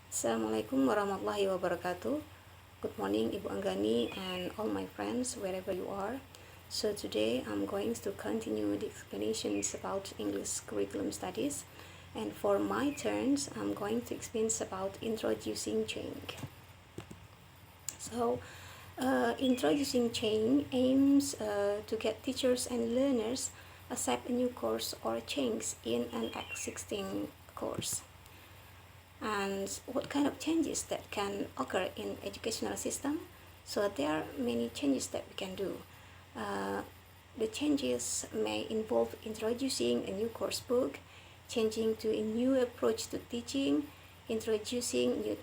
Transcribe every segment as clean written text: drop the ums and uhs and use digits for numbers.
Assalamualaikum warahmatullahi wabarakatuh. Good morning, Ibu Anggani and all my friends wherever you are. So today I'm going to continue the explanations about English curriculum studies, and for my turns I'm going to explain about introducing change. So introducing change aims to get teachers and learners accept a new course or change in an existing course. And what kind of changes that can occur in educational system? So there are many changes that we can do. The changes may involve introducing a new course book, changing to a new approach to teaching, introducing new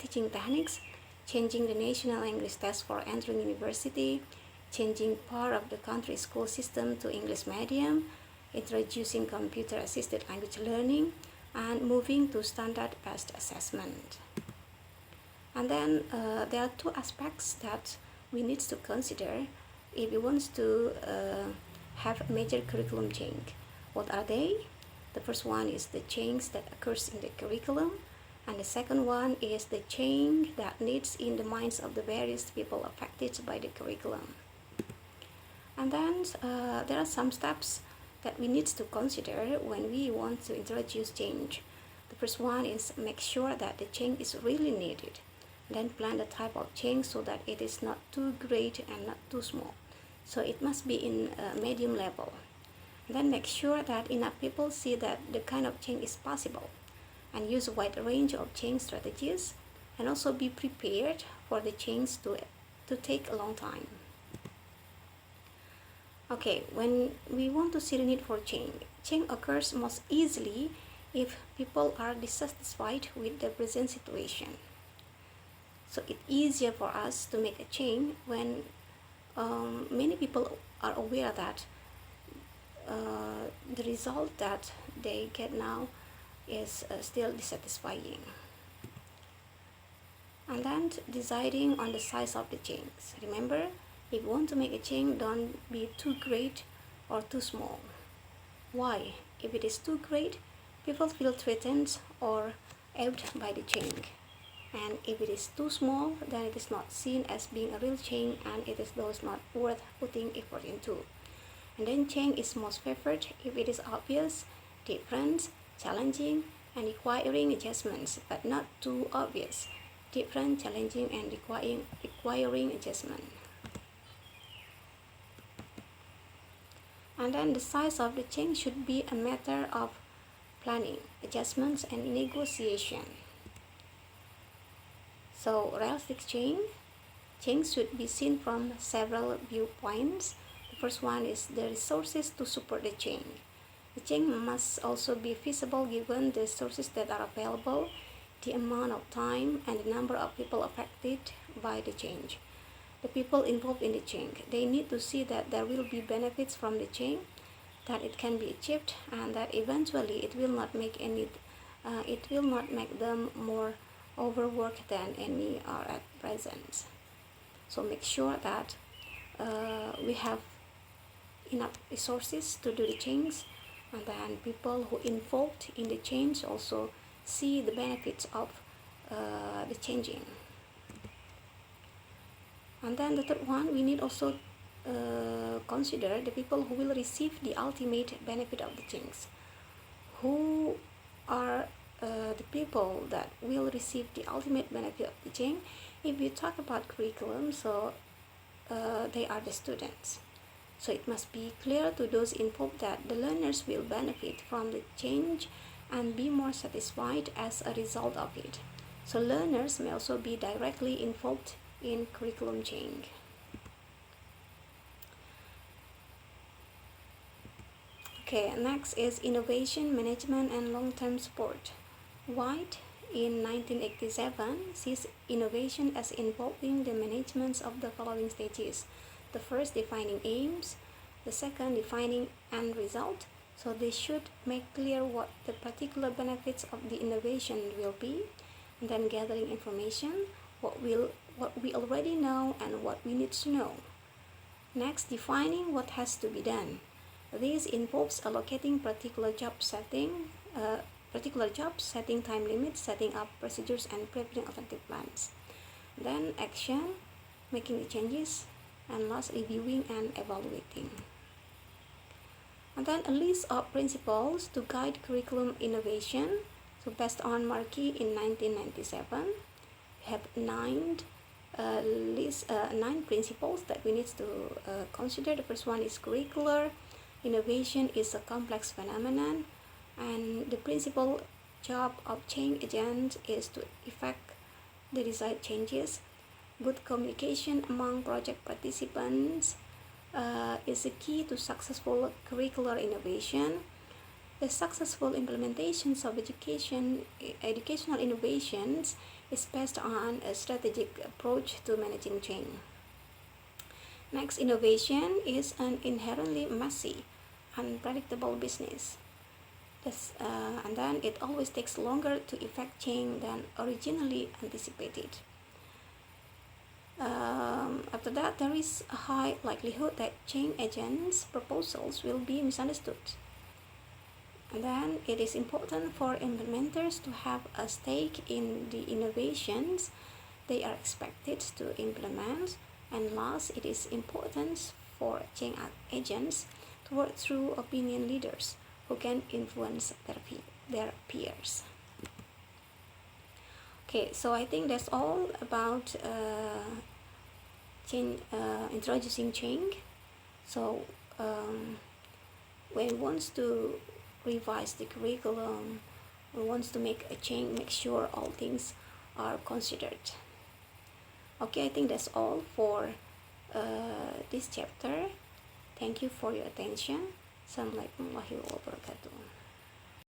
teaching techniques, changing the national English test for entering university, changing part of the country's school system to English medium, introducing computer-assisted language learning, and moving to standard-based assessment. And then there are two aspects that we need to consider if we want to have a major curriculum change. What are they? The first one is the change that occurs in the curriculum, and the second one is the change that needs in the minds of the various people affected by the curriculum. And then there are some steps that we need to consider when we want to introduce change. The first one is make sure that the change is really needed. Then plan the type of change so that it is not too great and not too small. So it must be in a medium level. Then make sure that enough people see that the kind of change is possible, and use a wide range of change strategies, and also be prepared for the change to take a long time. Okay, when we want to see the need for change, change occurs most easily if people are dissatisfied with the present situation. So it's easier for us to make a change when many people are aware that the result that they get now is still dissatisfying. And then deciding on the size of the change. Remember, if you want to make a change, don't be too great or too small. Why? If it is too great, people feel threatened or awed by the change. And if it is too small, then it is not seen as being a real change, and it is thus not worth putting effort into. And then change is most favored if it is obvious, different, challenging, and requiring adjustments, but not too obvious, different, challenging, and requiring adjustment. And then the size of the change should be a matter of planning, adjustments, and negotiation. So realistic change should be seen from several viewpoints. The first one is the resources to support the change. The change must also be feasible given the resources that are available, the amount of time, and the number of people affected by the change. The people involved in the change, they need to see that there will be benefits from the change, that it can be achieved, and that eventually it will not make them more overworked than any are at present. So make sure that we have enough resources to do the change, and then people who involved in the change also see the benefits of the changing. And then the third one, we need also consider the people who will receive the ultimate benefit of the change. Who are the people that will receive the ultimate benefit of the change? If you talk about curriculum, so they are the students. So it must be clear to those involved that the learners will benefit from the change and be more satisfied as a result of it. So learners may also be directly involved in curriculum change. Okay, next is innovation, management, and long-term support. White in 1987 sees innovation as involving the management of the following stages. The first, defining aims. The second, defining end result. So they should make clear what the particular benefits of the innovation will be, and then gathering information, what we already know and what we need to know. Next, defining what has to be done. This involves allocating particular job setting, particular job, setting time limits, setting up procedures, and preparing alternative plans. Then action, making the changes, and last, reviewing and evaluating. And then a list of principles to guide curriculum innovation. So based on Markey in 1997, we have nine principles that we need to consider. The first one is curricular innovation is a complex phenomenon, and the principal job of change agent is to effect the desired changes. Good communication among project participants is a key to successful curricular innovation. The successful implementations of educational innovations is based on a strategic approach to managing change. Next, innovation is an inherently messy, unpredictable business. And then it always takes longer to effect change than originally anticipated. After that, there is a high likelihood that change agents' proposals will be misunderstood. And then it is important for implementers to have a stake in the innovations they are expected to implement. And last, it is important for change agents to work through opinion leaders who can influence their peers. Okay, so I think that's all about introducing change. So when one wants to revise the curriculum, or wants to make a change, make sure all things are considered. Okay, I think that's all for this chapter. Thank you for your attention. Assalamualaikum warahmatullahi wabarakatuh.